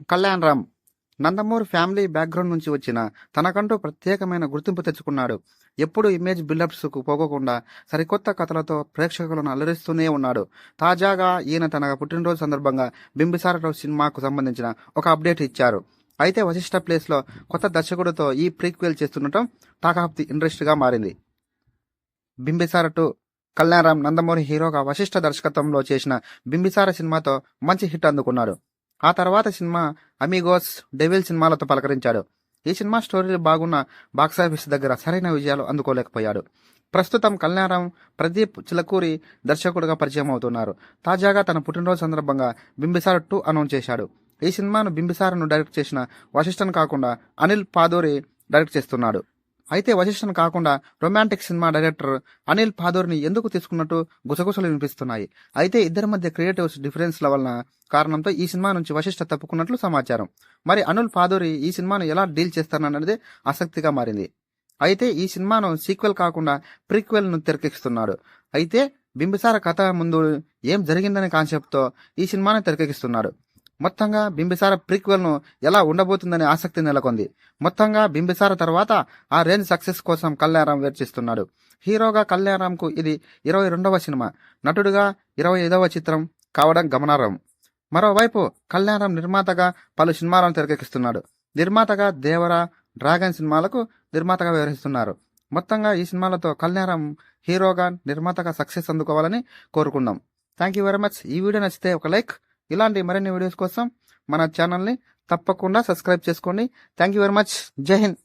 Kalyan Ram Nandamuri family background నుంచి వచ్చిన తనకంటూ ప్రత్యేకమైన గుర్తింపు తెచ్చుకున్నాడు. ఎప్పుడు ఇమేజ్ బిల్డప్స్కు పోకోకుండా సరికొత్త కథలతో ప్రేక్షకులను అలరిస్తూనే ఉన్నాడు. తాజాగా ఈయన తన పుట్టినరోజు సందర్భంగా బింబిసార సినిమాకు సంబంధించిన ఒక అప్డేట్ ఇచ్చారు. అయితే వశిష్ఠ ప్లేస్లో కొత్త దర్శకుడితో ఈ ప్రీక్వెల్ చేస్తుండటం టాక్ ఆఫ్ ది ఇంట్రెస్ట్గా మారింది. బింబిసార 2 కళ్యాణ్ రామ్ నందమూరి హీరోగా వశిష్ఠ దర్శకత్వంలో చేసిన బింబిసార సినిమాతో మంచి హిట్ అందుకున్నాడు. ఆ తర్వాత సినిమా అమిగోస్, డెవిల్ సినిమాలతో పలకరించాడు. ఈ సినిమా స్టోరీలు బాగున్న బాక్సాఫీస్ దగ్గర సరైన విజయాలు అందుకోలేకపోయాడు. ప్రస్తుతం కళ్యాణ్ రామ్ ప్రదీప్ చిలకూరి దర్శకుడిగా పరిచయం అవుతున్నారు. తాజాగా తన పుట్టినరోజు సందర్భంగా బింబిసార 2 అనౌన్స్ చేశాడు. ఈ సినిమాను బింబిసారను డైరెక్ట్ చేసిన వశిష్ఠను కాకుండా అనిల్ పాదోరి డైరెక్ట్ చేస్తున్నాడు. అయితే వశిష్ఠను కాకుండా రొమాంటిక్ సినిమా డైరెక్టర్ అనిల్ పాదోర్ని ఎందుకు తీసుకున్నట్టు గుసగుసలు వినిపిస్తున్నాయి. అయితే ఇద్దరి మధ్య క్రియేటివ్స్ డిఫరెన్స్ల వలన కారణంతో ఈ సినిమా నుంచి వశిష్ఠ తప్పుకున్నట్లు సమాచారం. మరి అనిల్ పాదోరి ఈ సినిమాను ఎలా డీల్ చేస్తారన్నది ఆసక్తిగా మారింది. అయితే ఈ సినిమాను సీక్వెల్ కాకుండా ప్రీక్వెల్ను తెరకెక్కిస్తున్నాడు. అయితే బింబిసార కథ ముందు ఏం జరిగిందనే కాన్సెప్ట్తో ఈ సినిమాను తెరకెక్కిస్తున్నాడు. మొత్తంగా బింబిసార ప్రీక్వెల్ను ఎలా ఉండబోతుందనే ఆసక్తి నెలకొంది. మొత్తంగా బింబిసార తర్వాత ఆ రేంజ్ సక్సెస్ కోసం కళ్యాణ్ రామ్ వెయిట్ చేస్తున్నాడు. హీరోగా కళ్యాణ్ రామ్కు ఇది 22వ సినిమా, నటుడుగా 25వ చిత్రం కావడం గమనార్హం. మరోవైపు కళ్యాణ్ రామ్ నిర్మాతగా పలు సినిమాలను తెరకెక్కిస్తున్నాడు. నిర్మాతగా దేవరా, డ్రాగన్ సినిమాలకు నిర్మాతగా వ్యవహరిస్తున్నారు. మొత్తంగా ఈ సినిమాలతో కళ్యాణ్ రామ్ హీరోగా నిర్మాతగా సక్సెస్ అందుకోవాలని కోరుకుందాం. Thank you very much. ఈ వీడియో నచ్చితే ఒక లైక్, ఇలాంటి మరిన్ని వీడియోస్ కోసం మన ఛానల్ని తప్పకుండా సబ్స్క్రైబ్ చేసుకోండి. Thank you very much. జై హింద్.